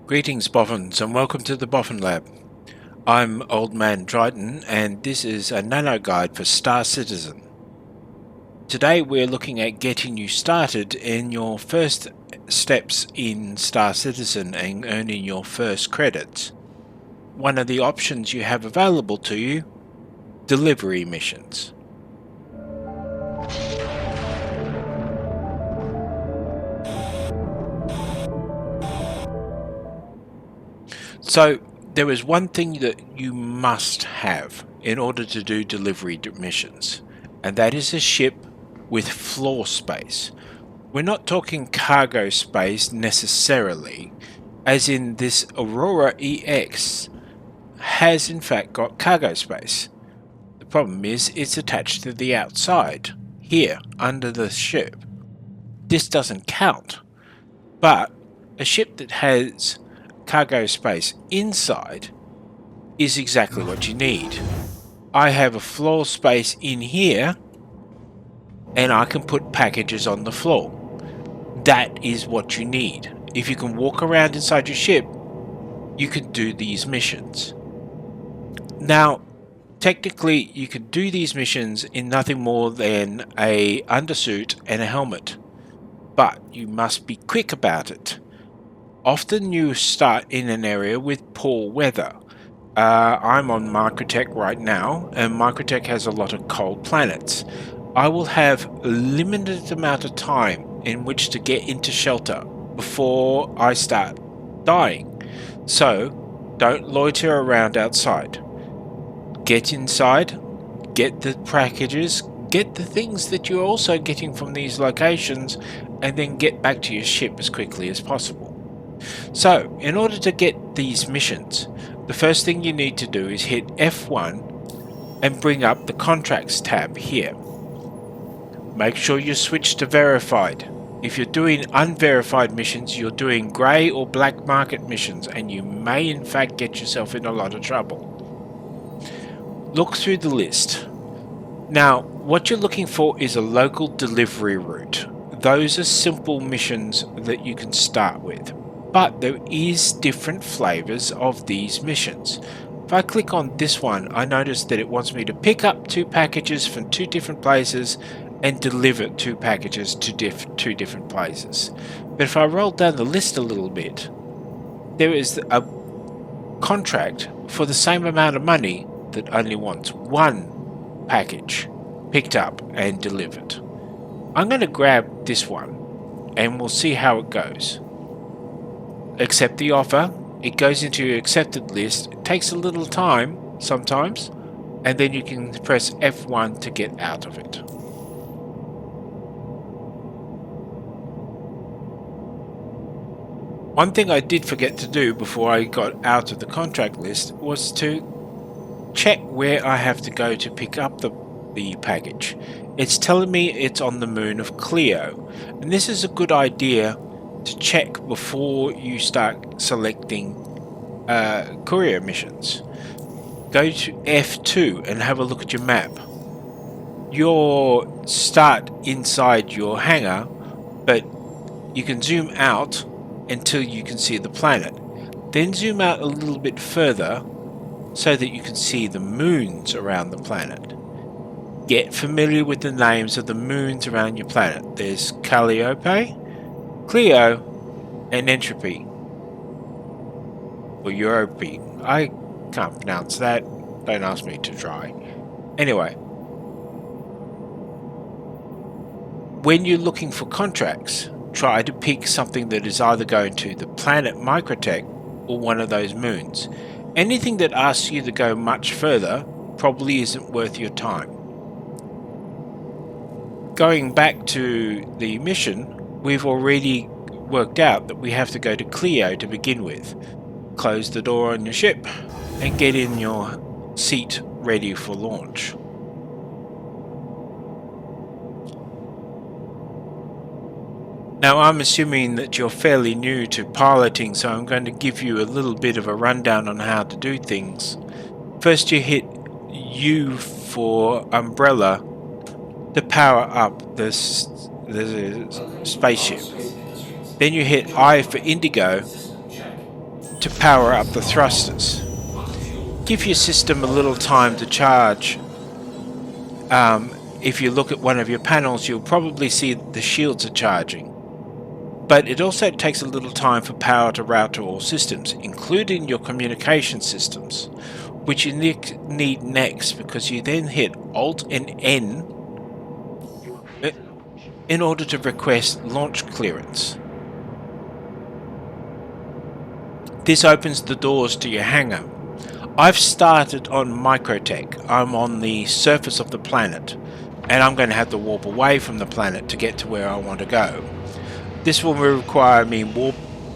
Greetings Boffins and welcome to the Boffin Lab. I'm Old Man Dryden and this is a nano guide for Star Citizen. Today we're looking at getting you started in your first steps in Star Citizen and earning your first credits. One of the options you have available to you, delivery missions. So there is one thing that you must have in order to do delivery missions, and that is a ship with floor space. We're not talking cargo space necessarily, as in this Aurora EX has in fact got cargo space. The problem is it's attached to the outside, here under the ship. This doesn't count, but a ship that has cargo space inside is exactly what you need. I have a floor space in here and I can put packages on the floor. That is what you need. If you can walk around inside your ship, you can do these missions. Now, technically you can do these missions in nothing more than a undersuit and a helmet, but you must be quick about it. Often you start in an area with poor weather. I'm on Microtech right now, and Microtech has a lot of cold planets. I will have a limited amount of time in which to get into shelter before I start dying. So, don't loiter around outside. Get inside, get the packages, get the things that you're also getting from these locations, and then get back to your ship as quickly as possible. So, in order to get these missions, the first thing you need to do is hit F1 and bring up the Contracts tab here. Make sure you switch to Verified. If you're doing unverified missions, you're doing grey or black market missions, and you may in fact get yourself in a lot of trouble. Look through the list. Now, what you're looking for is a local delivery route. Those are simple missions that you can start with. But there is different flavors of these missions. If I click on this one, I notice that it wants me to pick up 2 packages from 2 different places and deliver 2 packages to 2 different places. But if I roll down the list a little bit, there is a contract for the same amount of money that only wants 1 package picked up and delivered. I'm going to grab this one and we'll see how it goes. Accept the offer, it goes into your accepted list. It takes a little time sometimes, and then you can press F1 to get out of it. One thing I did forget to do before I got out of the contract list was to check where I have to go to pick up the package. It's telling me it's on the moon of Cleo, and this is a good idea to check before you start selecting courier missions. Go to F2 and have a look at your map. You'll start inside your hangar, but you can zoom out until you can see the planet. Then zoom out a little bit further so that you can see the moons around the planet. Get familiar with the names of the moons around your planet. There's Calliope, Cleo, and Entropy, or Europe. I can't pronounce that, don't ask me to try. Anyway, when you're looking for contracts, try to pick something that is either going to the planet Microtech or one of those moons. Anything that asks you to go much further probably isn't worth your time. Going back to the mission, we've already worked out that we have to go to Cleo to begin with. Close the door on your ship and get in your seat ready for launch. Now I'm assuming that you're fairly new to piloting, so I'm going to give you a little bit of a rundown on how to do things. First you hit U for umbrella to power up the spaceship. Then you hit I for indigo to power up the thrusters. Give your system a little time to charge. If you look at one of your panels, you'll probably see the shields are charging. But it also takes a little time for power to route to all systems, including your communication systems, which you need next, because you then hit Alt and N in order to request launch clearance. This opens the doors to your hangar. I've started on microtech. I'm on the surface of the planet, and I'm going to have to warp away from the planet to get to where I want to go. This will require me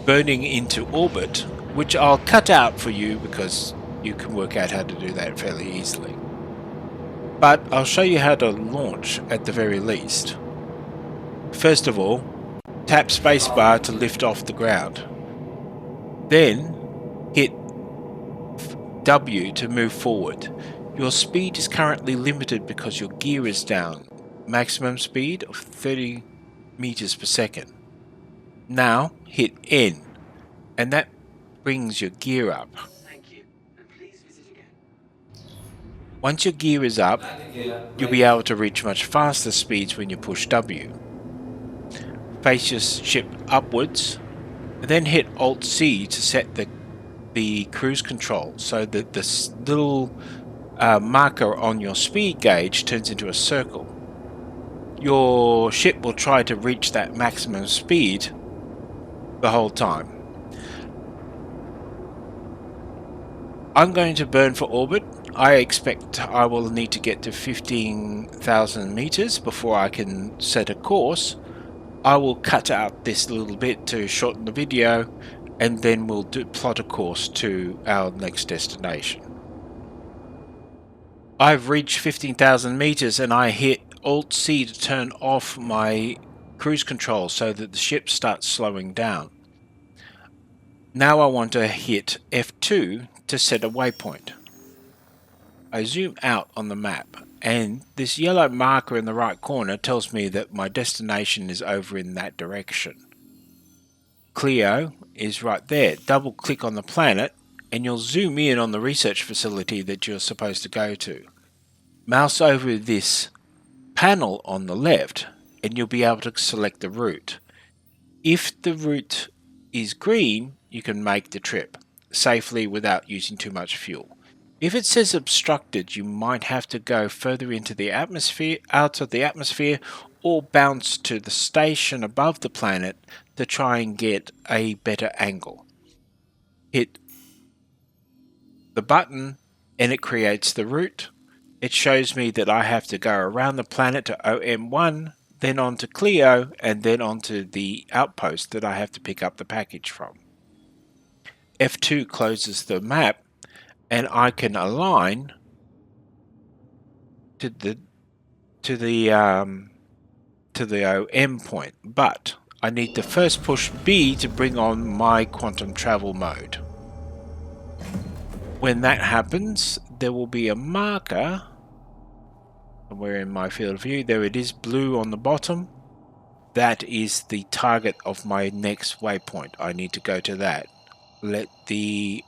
burning into orbit, which I'll cut out for you because you can work out how to do that fairly easily. But I'll show you how to launch at the very least. First of all, tap spacebar to lift off the ground. Then hit W to move forward. Your speed is currently limited because your gear is down. Maximum speed of 30 meters per second. Now hit N, and that brings your gear up. Thank you, and please visit again. Once your gear is up, you'll be able to reach much faster speeds when you push W. Face your ship upwards, and then hit Alt C to set the cruise control so that this little marker on your speed gauge turns into a circle. Your ship will try to reach that maximum speed the whole time. I'm going to burn for orbit. I expect I will need to get to 15,000 meters before I can set a course. I will cut out this little bit to shorten the video, and then we'll plot a course to our next destination. I've reached 15,000 meters and I hit Alt C to turn off my cruise control so that the ship starts slowing down. Now I want to hit F2 to set a waypoint. I zoom out on the map, and this yellow marker in the right corner tells me that my destination is over in that direction. Cleo is right there. Double click on the planet and you'll zoom in on the research facility that you're supposed to go to. Mouse over this panel on the left and you'll be able to select the route. If the route is green, you can make the trip safely without using too much fuel. If it says obstructed, you might have to go further into the atmosphere, out of the atmosphere, or bounce to the station above the planet to try and get a better angle. Hit the button and it creates the route. It shows me that I have to go around the planet to OM1, then on to Cleo, and then on to the outpost that I have to pick up the package from. F2 closes the map, and I can align to the OM point, but I need to first push B to bring on my quantum travel mode. When that happens, there will be a marker somewhere in my field of view. There it is, blue on the bottom. That is the target of my next waypoint. I need to go to that. Let the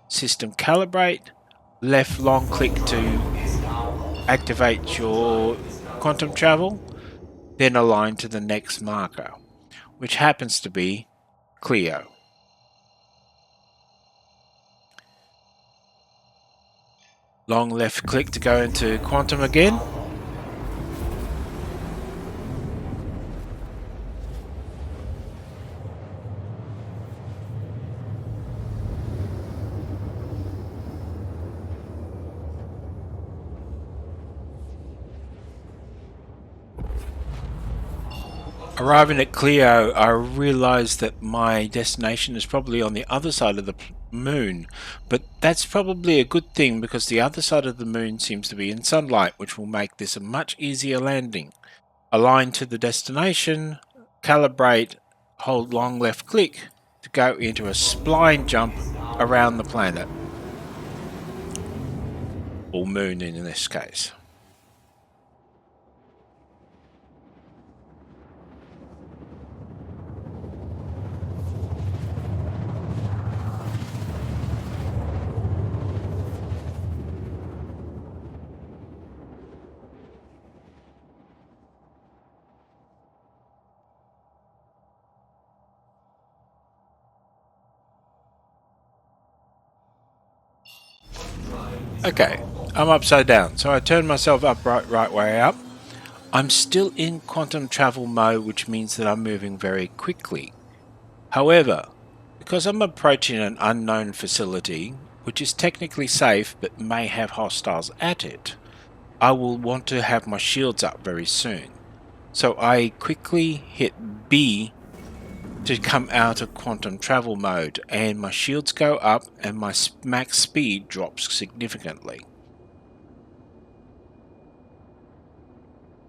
system calibrate. Left long click to activate your quantum travel. Then align to the next marker, which happens to be Cleo. Long left click to go into quantum again. Arriving at Cleo, I realised that my destination is probably on the other side of the moon, but that's probably a good thing because the other side of the moon seems to be in sunlight, which will make this a much easier landing. Align to the destination, calibrate, hold long left click to go into a spline jump around the planet, or moon in this case. Okay, I'm upside down, so I turn myself up right way up. I'm still in quantum travel mode, which means that I'm moving very quickly. However, because I'm approaching an unknown facility, which is technically safe but may have hostiles at it, I will want to have my shields up very soon. So I quickly hit B to come out of quantum travel mode, and my shields go up and my max speed drops significantly.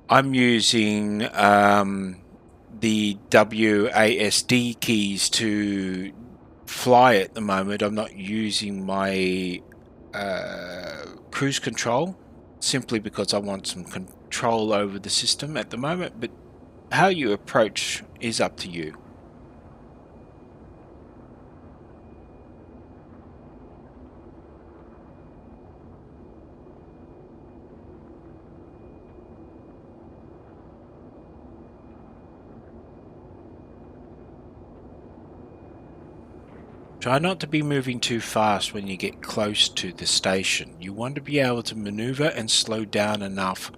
I'm using the WASD keys to fly at the moment. I'm not using my cruise control simply because I want some control over the system at the moment, but how you approach is up to you. Try not to be moving too fast when you get close to the station. You want to be able to maneuver and slow down enough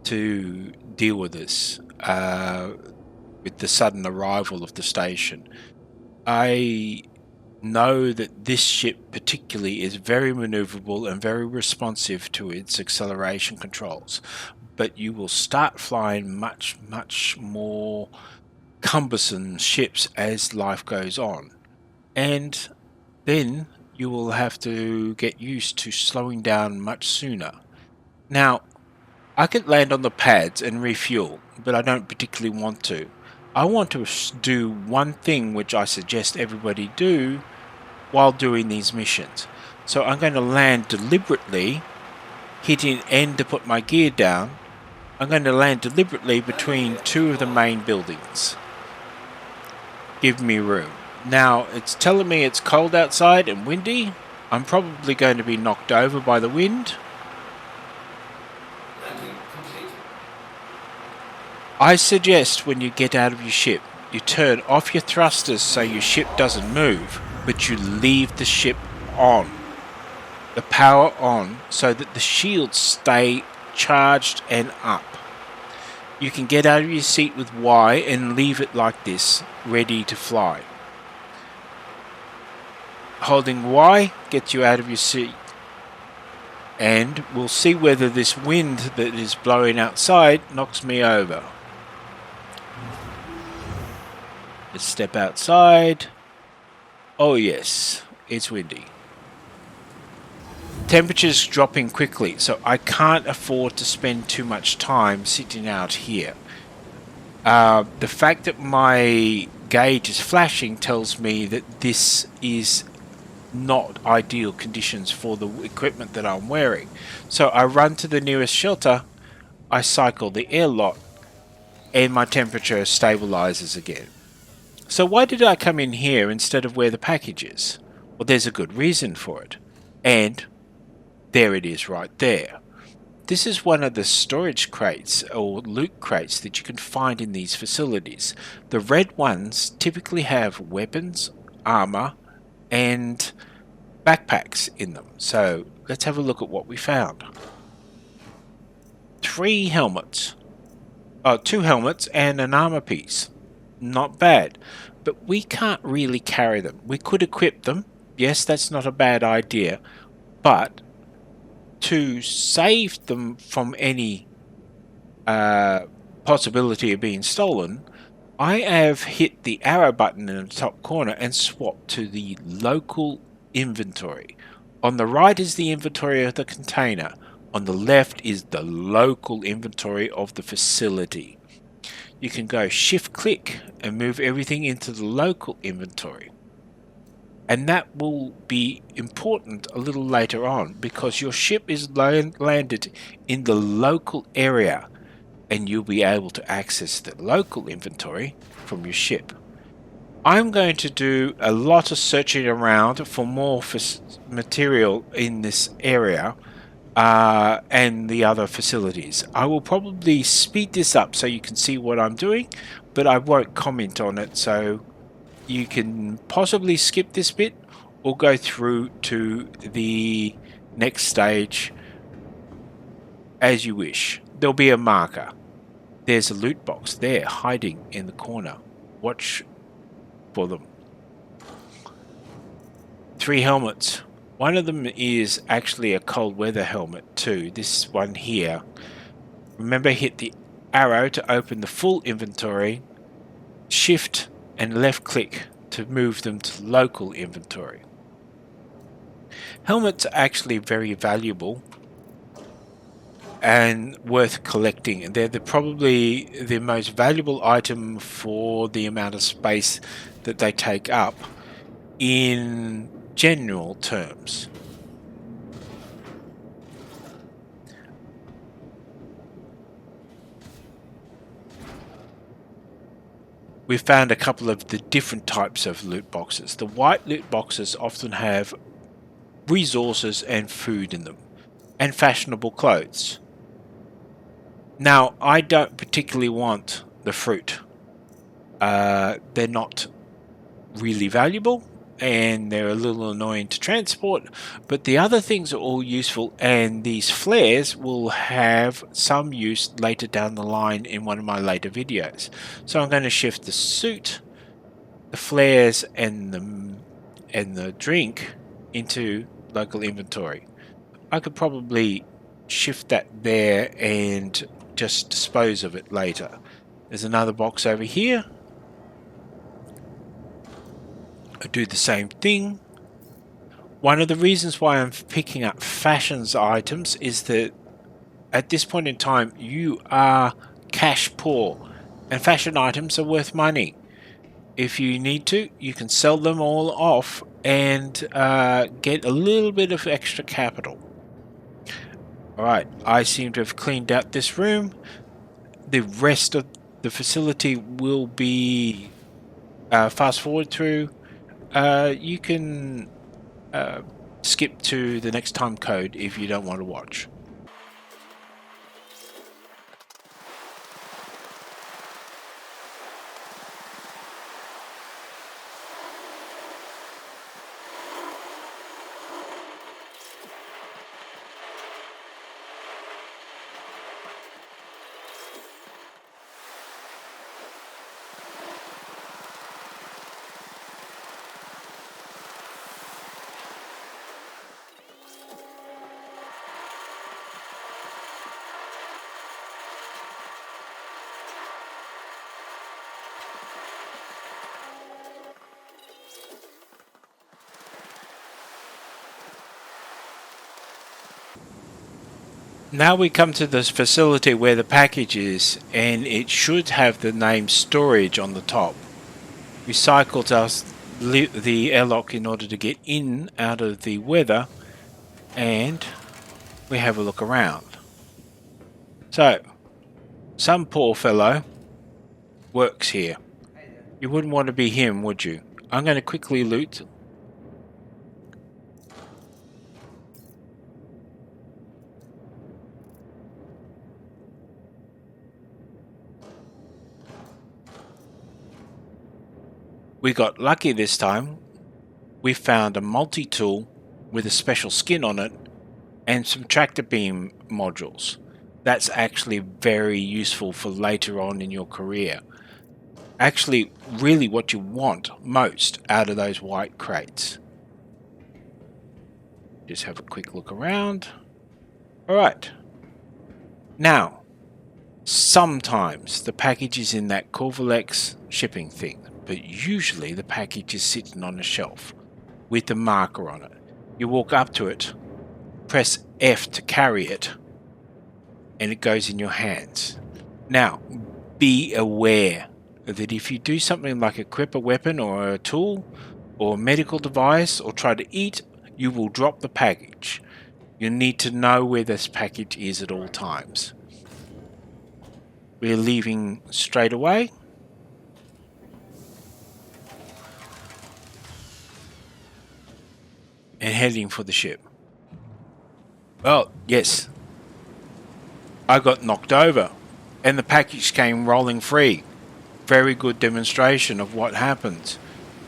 to deal with this, with the sudden arrival of the station. I know that this ship particularly is very maneuverable and very responsive to its acceleration controls, but you will start flying much more cumbersome ships as life goes on. And then you will have to get used to slowing down much sooner. Now, I could land on the pads and refuel, but I don't particularly want to. I want to do one thing which I suggest everybody do while doing these missions. So I'm going to land deliberately, hitting N to put my gear down. I'm going to land deliberately between two of the main buildings. Give me room. Now, it's telling me it's cold outside and windy. I'm probably going to be knocked over by the wind. I suggest when you get out of your ship, you turn off your thrusters so your ship doesn't move, but you leave the ship on. The power on so that the shields stay charged and up. You can get out of your seat with Y and leave it like this, ready to fly. Holding Y gets you out of your seat. And we'll see whether this wind that is blowing outside knocks me over. Let's step outside. Oh yes, it's windy. Temperature's dropping quickly, so I can't afford to spend too much time sitting out here. The fact that my gauge is flashing tells me that this is not ideal conditions for the equipment that I'm wearing. So I run to the nearest shelter, I cycle the airlock, and my temperature stabilizes again. So why did I come in here instead of where the package is? Well, there's a good reason for it. And there it is right there. This is one of the storage crates or loot crates that you can find in these facilities. The red ones typically have weapons, armor, and backpacks in them. So let's have a look at what we found. 3 helmets. 2 helmets and an armor piece. Not bad. But we can't really carry them. We could equip them. Yes, that's not a bad idea. But to save them from any possibility of being stolen, I have hit the arrow button in the top corner and swapped to the local inventory. On the right is the inventory of the container. On the left is the local inventory of the facility. You can go shift click and move everything into the local inventory. And that will be important a little later on because your ship is landed in the local area and you'll be able to access the local inventory from your ship. I'm going to do a lot of searching around for more material in this area and the other facilities. I will probably speed this up so you can see what I'm doing, but I won't comment on it, so you can possibly skip this bit or go through to the next stage, as you wish. There'll be a marker. There's a loot box there hiding in the corner. Watch for them. 3 helmets. One of them is actually a cold weather helmet too. This one here. Remember, hit the arrow to open the full inventory, shift and left click to move them to local inventory. Helmets are actually very valuable and worth collecting. They're probably the most valuable item for the amount of space that they take up in general terms. We've found a couple of the different types of loot boxes. The white loot boxes often have resources and food in them, and fashionable clothes. Now, I don't particularly want the fruit. They're not really valuable, and they're a little annoying to transport, but the other things are all useful, and these flares will have some use later down the line in one of my later videos. So I'm going to shift the suit, the flares, and the drink into local inventory. I could probably shift that there and just dispose of it later. There's another box over here. I do the same thing. One of the reasons why I'm picking up fashions items is that at this point in time you are cash poor, and fashion items are worth money. If you need to, you can sell them all off and get a little bit of extra capital. Alright, I seem to have cleaned out this room. The rest of the facility will be fast forward through. You can skip to the next time code if you don't want to watch. Now we come to this facility where the package is, and it should have the name storage on the top. We cycled us the airlock in order to get in out of the weather, and we have a look around. So, some poor fellow works here. You wouldn't want to be him, would you? I'm going to quickly loot. We got lucky this time. We found a multi-tool with a special skin on it and some tractor beam modules. That's actually very useful for later on in your career. Actually, really what you want most out of those white crates. Just have a quick look around. Alright. Now, sometimes the package is in that Corvalex shipping thing, but usually the package is sitting on a shelf with the marker on it. You walk up to it, press F to carry it, and it goes in your hands. Now, be aware that if you do something like equip a weapon or a tool or a medical device or try to eat, you will drop the package. You need to know where this package is at all times. We're leaving straight away. And heading for the ship. Well, yes. I got knocked over and the package came rolling free. Very good demonstration of what happens.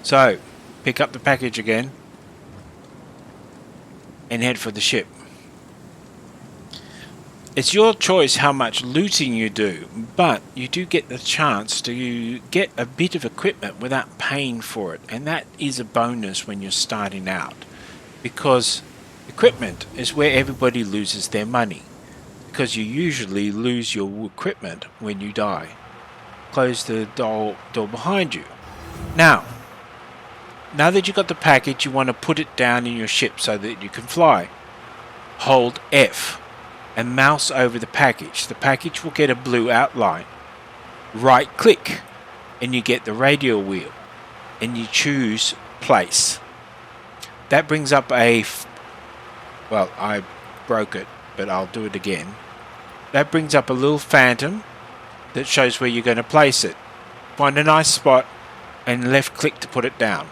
So, pick up the package again and head for the ship. It's your choice how much looting you do, but you do get the chance to get a bit of equipment without paying for it, and that is a bonus when you're starting out, because equipment is where everybody loses their money, because you usually lose your equipment when you die. Close the door behind you. Now that you've got the package, you want to put it down in your ship so that you can fly. Hold F and mouse over the package. The package will get a blue outline. Right click and you get the radio wheel and you choose place. That brings up a, well, I broke it, but I'll do it again. That brings up a little phantom that shows where you're going to place it. Find a nice spot and left click to put it down.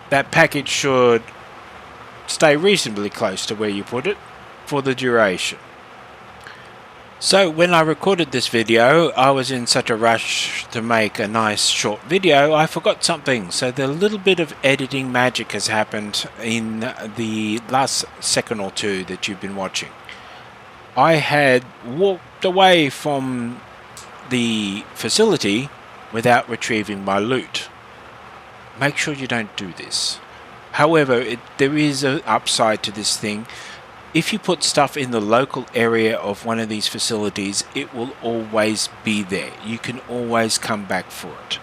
That package should stay reasonably close to where you put it for the duration. So when I recorded this video, I was in such a rush to make a nice short video, I forgot something. So the little bit of editing magic has happened in the last second or two that you've been watching. I had walked away from the facility without retrieving my loot. Make sure you don't do this. However, there is an upside to this thing. If you put stuff in the local area of one of these facilities, it will always be there. You can always come back for it.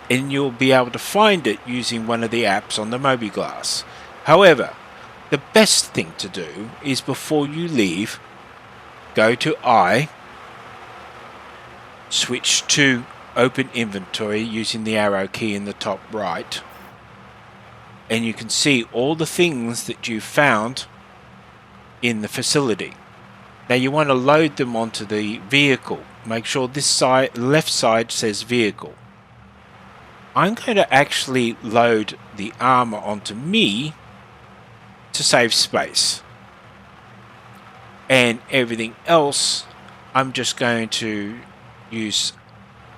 And you'll be able to find it using one of the apps on the MobiGlass. However, the best thing to do is before you leave, go to I, switch to Open Inventory using the arrow key in the top right, and you can see all the things that you found in the facility. Now you want to load them onto the vehicle. Make sure this side, left side, says vehicle. I'm going to actually load the armor onto me to save space, and everything else I'm just going to use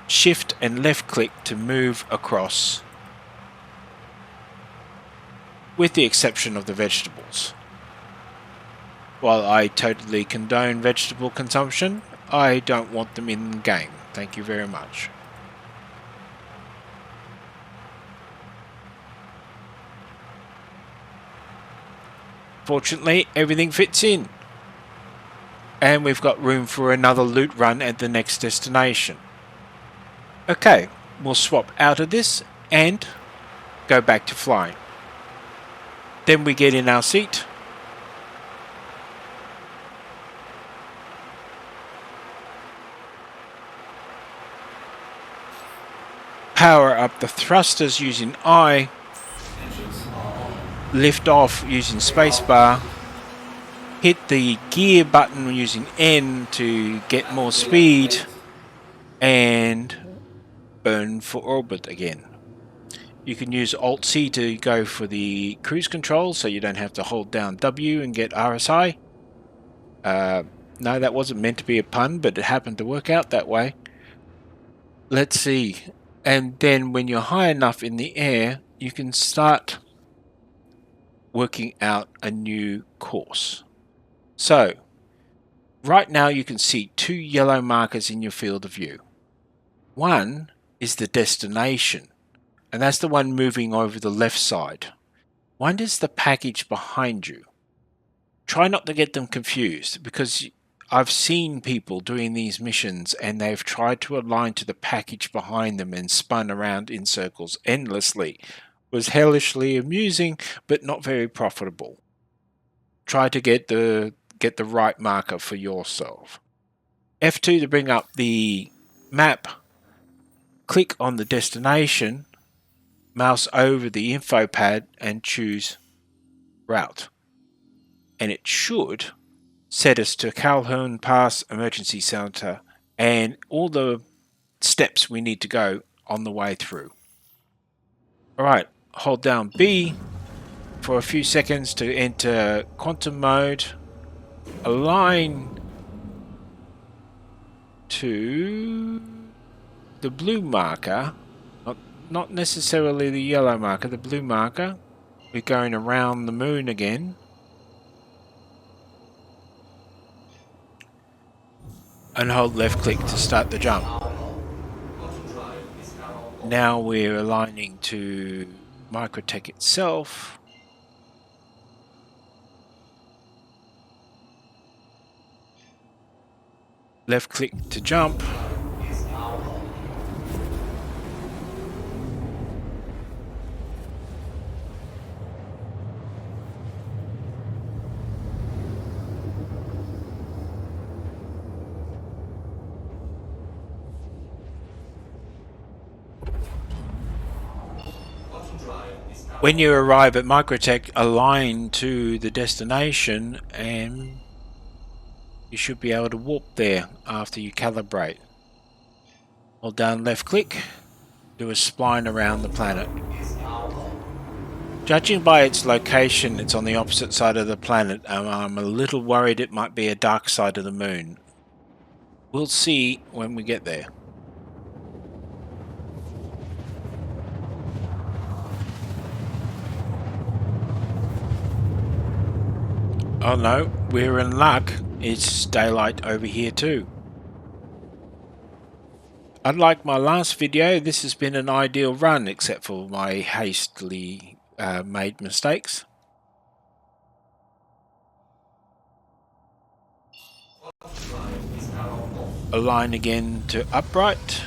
shift and left click to move across, with the exception of the vegetables. While I totally condone vegetable consumption, I don't want them in the game. Thank you very much. Fortunately, everything fits in, and we've got room for another loot run at the next destination. Okay, we'll swap out of this and go back to flying. Then we get in our seat. Power up the thrusters using I. Lift off using spacebar. Hit the gear button using N to get more speed. And burn for orbit again. You can use Alt-C to go for the cruise control, so you don't have to hold down W and get RSI. No, that wasn't meant to be a pun, but it happened to work out that way. Let's see. And then when you're high enough in the air, you can start working out a new course. So, right now you can see two yellow markers in your field of view. One is the destination, and that's the one moving over the left side. One is the package behind you. Try not to get them confused, because I've seen people doing these missions and they've tried to align to the package behind them and spun around in circles endlessly. It was hellishly amusing, but not very profitable. Try to get the right marker for yourself. F2 to bring up the map. Click on the destination, mouse over the info pad and choose route. And it should set us to Calhoun Pass Emergency Center and all the steps we need to go on the way through. Alright, hold down B for a few seconds to enter quantum mode. Align to the blue marker, not necessarily the yellow marker, the blue marker. We're going around the moon again. and hold left click to start the jump. Now we're aligning to Microtech itself. Left click to jump. When you arrive at Microtech, align to the destination and you should be able to warp there after you calibrate. Hold down left click, do a spline around the planet. Judging by its location, it's on the opposite side of the planet, and I'm a little worried it might be a dark side of the moon. We'll see when we get there. Oh no, we're in luck. It's daylight over here too. Unlike my last video, this has been an ideal run except for my hastily made mistakes. Align again to upright.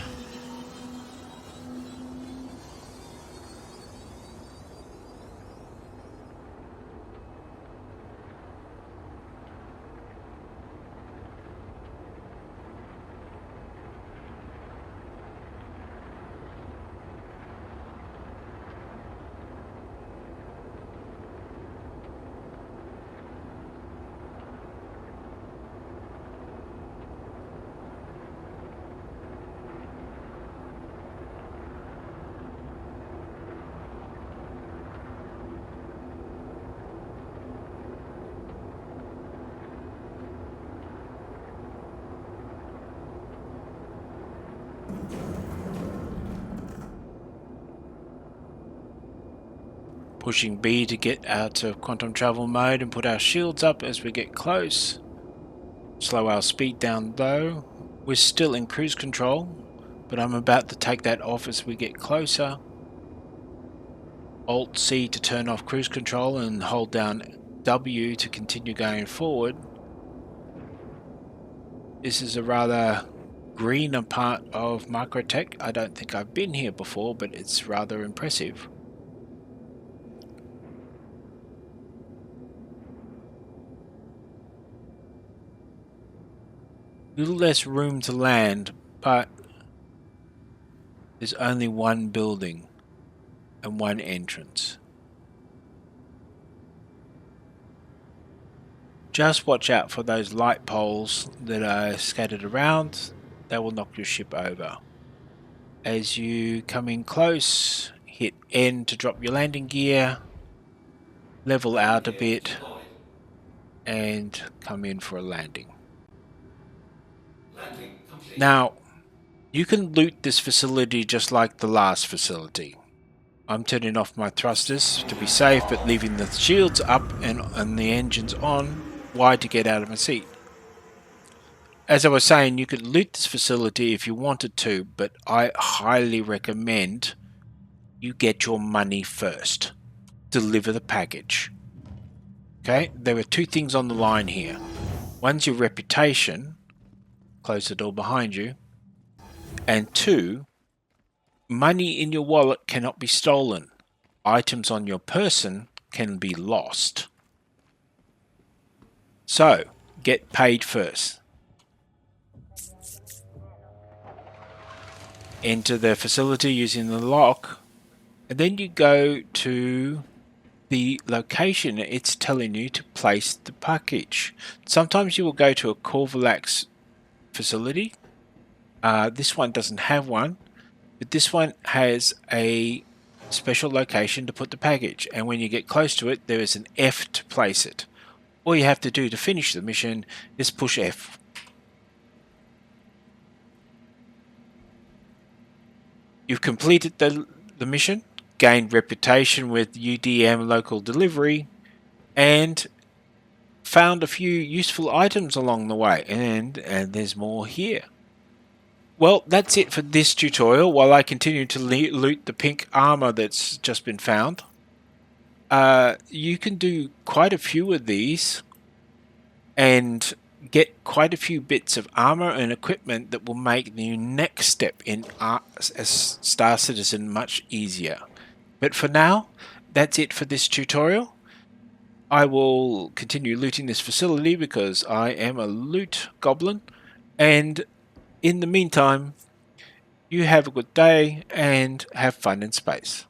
Pushing B to get out of quantum travel mode and put our shields up as we get close. Slow our speed down though. We're still in cruise control, but I'm about to take that off as we get closer. Alt C to turn off cruise control and hold down W to continue going forward. This is a rather greener part of Microtech. I don't think I've been here before, but it's rather impressive. Little less room to land, but there's only one building and one entrance. Just watch out for those light poles that are scattered around. They will knock your ship over. As you come in close, hit N to drop your landing gear, level out a bit, and come in for a landing. Now, you can loot this facility just like the last facility. I'm turning off my thrusters to be safe, but leaving the shields up and the engines on. Why? To get out of my seat. As I was saying, you could loot this facility if you wanted to, but I highly recommend you get your money first. Deliver the package. Okay, there are two things on the line here. One's your reputation. Close the door behind you. And two, money in your wallet cannot be stolen. Items on your person can be lost. So, get paid first. Enter the facility using the lock, and then you go to the location it's telling you to place the package. Sometimes you will go to a Corvalax facility. This one doesn't have one, but this one has a special location to put the package, and when you get close to it, there is an F to place it. All you have to do to finish the mission is push F. You've completed the mission, gained reputation with UDM local delivery, and found a few useful items along the way, and there's more here. Well, that's it for this tutorial while I continue to loot the pink armor that's just been found. You can do quite a few of these and get quite a few bits of armor and equipment that will make the next step in Star Citizen much easier. But for now, that's it for this tutorial. I will continue looting this facility because I am a loot goblin, and in the meantime, you have a good day and have fun in space.